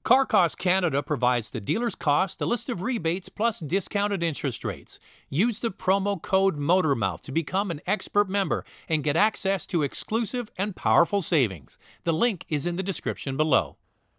Car Cost Canada provides the dealer's cost, a list of rebates, plus discounted interest rates. Use the promo code MOTORMOUTH to become an expert member and get access to exclusive and powerful savings. The link is in the description below.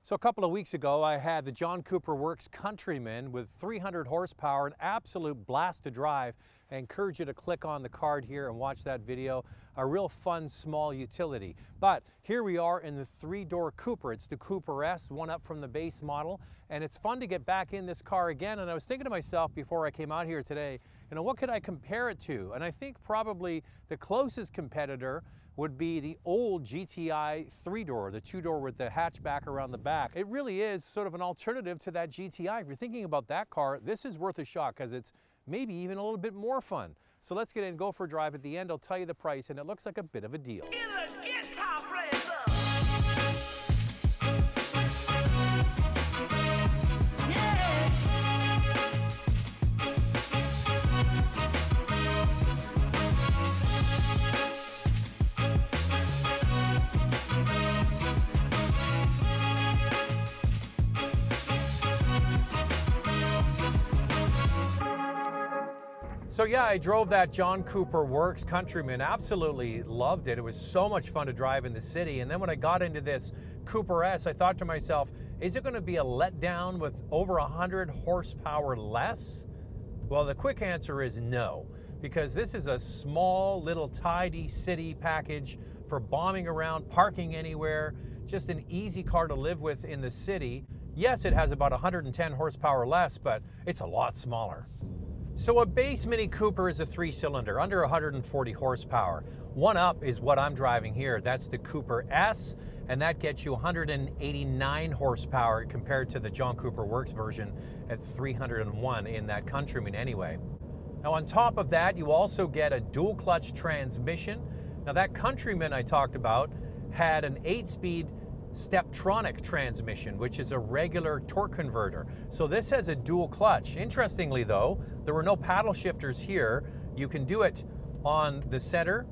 So a couple of weeks ago, I had the John Cooper Works Countryman with 300 horsepower, an absolute blast to drive. I encourage you to click on the card here and watch that video. A real fun, small utility. But here we are in the three-door Cooper. It's the Cooper S, one up from the base model. And it's fun to get back in this car again. And I was thinking to myself before I came out here today, what could I compare it to? And I think probably the closest competitor would be the old GTI three-door, the two-door with the hatchback around the back. It really is sort of an alternative to that GTI. If you're thinking about that car, this is worth a shot because it's maybe even a little bit more fun. So let's get in and go for a drive. At the end, I'll tell you the price, and it looks like a bit of a deal. So yeah, I drove that John Cooper Works Countryman, absolutely loved it. It was so much fun to drive in the city. And then when I got into this Cooper S, I thought to myself, is it going to be a letdown with over 100 horsepower less? Well, the quick answer is no, because this is a small little tidy city package for bombing around, parking anywhere, just an easy car to live with in the city. Yes, it has about 110 horsepower less, but it's a lot smaller. So a base Mini Cooper is a three-cylinder, under 140 horsepower. One up is what I'm driving here. That's the Cooper S, and that gets you 189 horsepower compared to the John Cooper Works version at 301 in that Countryman anyway. Now on top of that, you also get a dual-clutch transmission. Now that Countryman I talked about had an 8-speed Steptronic transmission, which is a regular torque converter. So this has a dual clutch. Interestingly though, there were no paddle shifters here. You can do it on the center,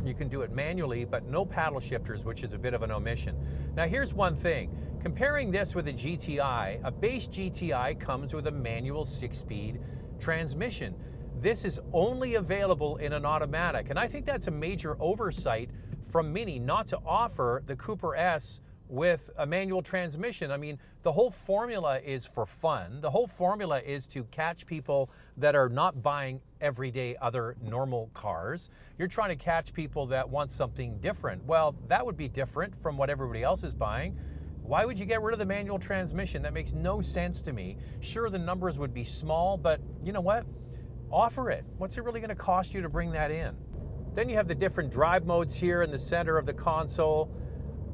you can do it manually, but no paddle shifters, which is a bit of an omission. Now here's one thing, comparing this with a GTI, a base GTI comes with a manual 6-speed transmission. This is only available in an automatic, and I think that's a major oversight from Mini not to offer the Cooper S with a manual transmission. I mean, the whole formula is for fun. The whole formula is to catch people that are not buying everyday other normal cars. You're trying to catch people that want something different. Well, that would be different from what everybody else is buying. Why would you get rid of the manual transmission? That makes no sense to me. Sure, the numbers would be small, but you know what? Offer it. What's it really going to cost you to bring that in? Then you have the different drive modes here in the center of the console.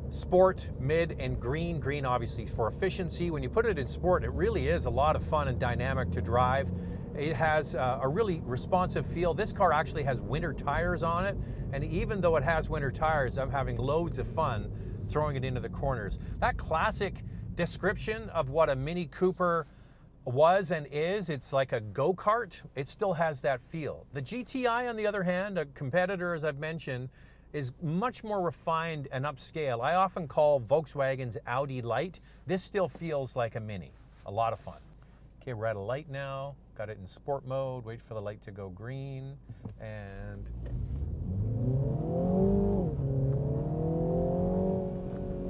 Sport, mid, and green. Green obviously for efficiency. When you put it in sport, it really is a lot of fun and dynamic to drive. It has a really responsive feel. This car actually has winter tires on it, and even though it has winter tires, I'm having loads of fun throwing it into the corners. That classic description of what a Mini Cooper was and is, it's like a go-kart. It still has that feel. The GTI, on the other hand, a competitor, as I've mentioned, is much more refined and upscale. I often call Volkswagen's Audi Light. This still feels like a Mini. A lot of fun. Okay, we're at a light now. Got it in sport mode. Wait for the light to go green. And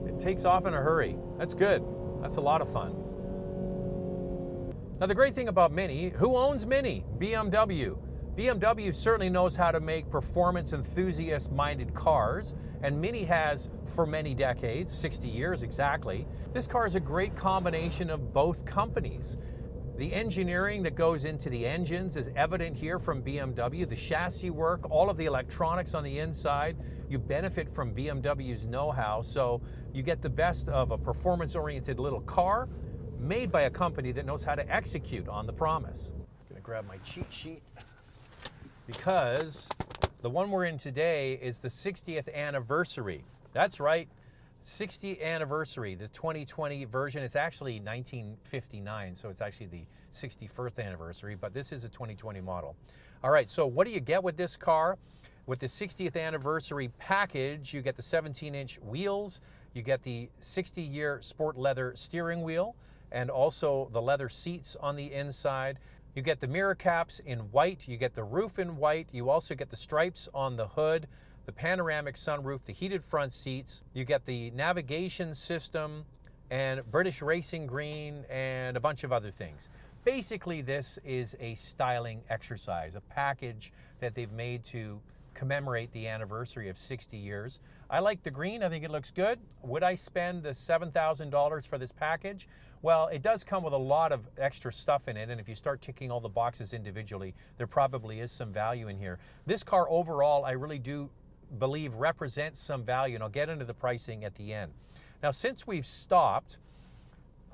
it takes off in a hurry. That's good. That's a lot of fun. Now the great thing about Mini, who owns Mini? BMW. BMW certainly knows how to make performance enthusiast-minded cars, and Mini has for many decades, 60 years exactly. This car is a great combination of both companies. The engineering that goes into the engines is evident here from BMW. The chassis work, all of the electronics on the inside, you benefit from BMW's know-how, so you get the best of a performance-oriented little car made by a company that knows how to execute on the promise. I'm gonna grab my cheat sheet, because the one we're in today is the 60th anniversary. That's right, 60th anniversary, the 2020 version. It's actually 1959, so it's actually the 61st anniversary, but this is a 2020 model. All right, so what do you get with this car? With the 60th anniversary package, you get the 17-inch wheels, You get the 60-year sport leather steering wheel and also the leather seats on the inside. You get the mirror caps in white, you get the roof in white, you also get the stripes on the hood, the panoramic sunroof, the heated front seats, you get the navigation system and British racing green and a bunch of other things. Basically, this is a styling exercise, a package that they've made to commemorate the anniversary of 60 years. I like the green, I think it looks good. Would I spend the $7,000 for this package? Well, it does come with a lot of extra stuff in it, and if you start ticking all the boxes individually, there probably is some value in here. This car overall, I really do believe represents some value, and I'll get into the pricing at the end. Now, since we've stopped,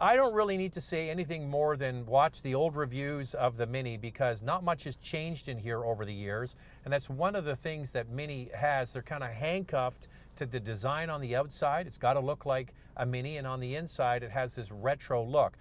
I don't really need to say anything more than watch the old reviews of the Mini, because not much has changed in here over the years, and that's one of the things that Mini has. They're kind of handcuffed to the design on the outside. It's got to look like a Mini, and on the inside it has this retro look.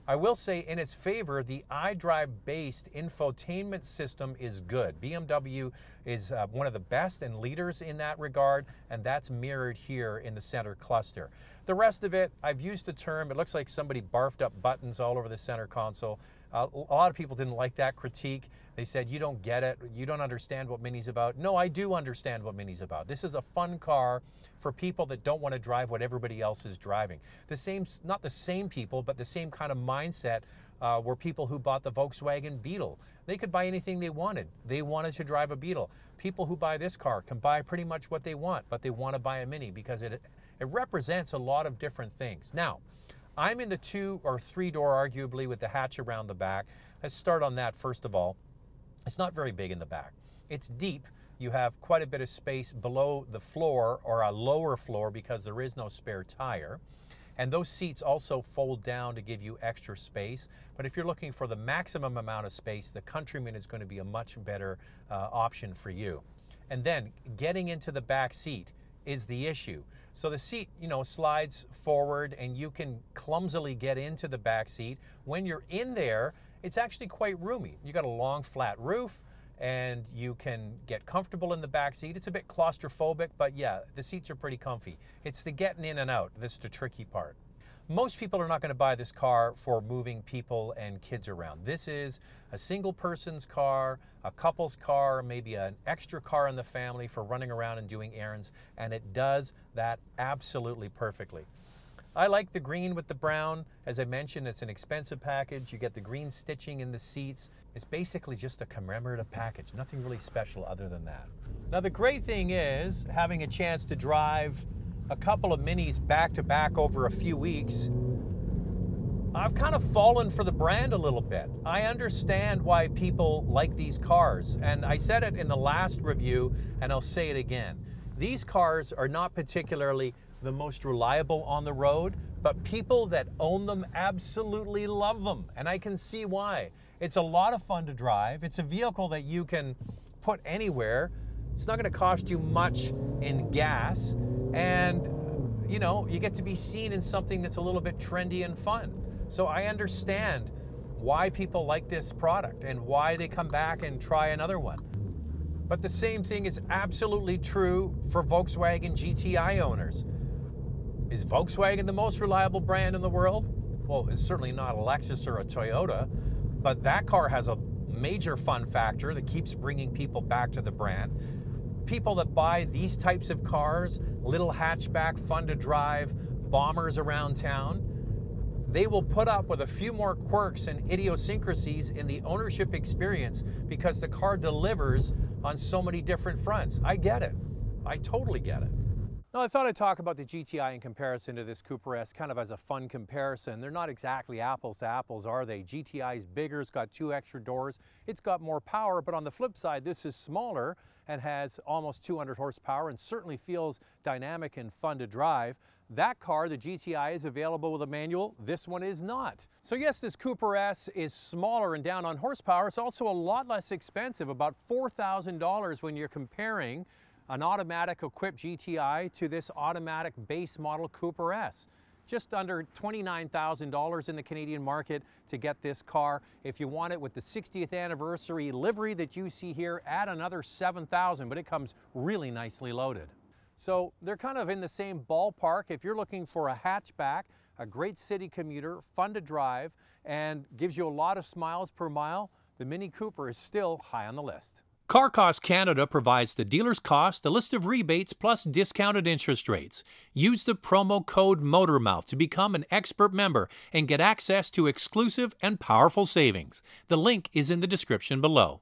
I will say in its favor, the iDrive based infotainment system is good. BMW is one of the best and leaders in that regard, and that's mirrored here in the center cluster. The rest of it, I've used the term, it looks like somebody barfed up buttons all over the center console. A lot of people didn't like that critique. They said, you don't get it, you don't understand what Mini's about. No, I do understand what Mini's about. This is a fun car for people that don't want to drive what everybody else is driving. Not the same people, but the same kind of mindset were people who bought the Volkswagen Beetle. They could buy anything they wanted. They wanted to drive a Beetle. People who buy this car can buy pretty much what they want, but they want to buy a Mini because it represents a lot of different things. Now, I'm in the 2 or 3 door, arguably, with the hatch around the back. Let's start on that first of all. It's not very big in the back. It's deep. You have quite a bit of space below the floor, or a lower floor, because there is no spare tire. And those seats also fold down to give you extra space. But if you're looking for the maximum amount of space, the Countryman is going to be a much better option for you. And then getting into the back seat is the issue. So the seat, slides forward and you can clumsily get into the back seat. When you're in there, it's actually quite roomy. You got a long flat roof and you can get comfortable in the back seat. It's a bit claustrophobic, but yeah, the seats are pretty comfy. It's the getting in and out that's the tricky part. Most people are not going to buy this car for moving people and kids around. This is a single person's car, a couple's car, maybe an extra car in the family for running around and doing errands, and it does that absolutely perfectly. I like the green with the brown. As I mentioned, it's an expensive package. You get the green stitching in the seats. It's basically just a commemorative package. Nothing really special other than that. Now, the great thing is having a chance to drive a couple of Minis back to back over a few weeks. I've kind of fallen for the brand a little bit. I understand why people like these cars, and I said it in the last review, and I'll say it again. These cars are not particularly the most reliable on the road, but people that own them absolutely love them, and I can see why. It's a lot of fun to drive. It's a vehicle that you can put anywhere. It's not going to cost you much in gas, and you get to be seen in something that's a little bit trendy and fun. So I understand why people like this product and why they come back and try another one. But the same thing is absolutely true for Volkswagen GTI owners. Is Volkswagen the most reliable brand in the world? Well, it's certainly not a Lexus or a Toyota, but that car has a major fun factor that keeps bringing people back to the brand. People that buy these types of cars, little hatchback, fun to drive, bombers around town, they will put up with a few more quirks and idiosyncrasies in the ownership experience because the car delivers on so many different fronts. I get it. I totally get it. Now, I thought I'd talk about the GTI in comparison to this Cooper S, kind of as a fun comparison. They're not exactly apples to apples, are they? GTI's bigger, it's got 2 extra doors, it's got more power, but on the flip side, this is smaller and has almost 200 horsepower and certainly feels dynamic and fun to drive. That car, the GTI, is available with a manual. This one is not. So yes, this Cooper S is smaller and down on horsepower. It's also a lot less expensive, about $4,000 when you're comparing an automatic equipped GTI to this automatic base model Cooper S. Just under $29,000 in the Canadian market to get this car. If you want it with the 60th anniversary livery that you see here, add another $7,000, but it comes really nicely loaded. So they're kind of in the same ballpark. If you're looking for a hatchback, a great city commuter, fun to drive, and gives you a lot of smiles per mile, the Mini Cooper is still high on the list. Car Cost Canada provides the dealer's cost, a list of rebates, plus discounted interest rates. Use the promo code MOTORMOUTH to become an expert member and get access to exclusive and powerful savings. The link is in the description below.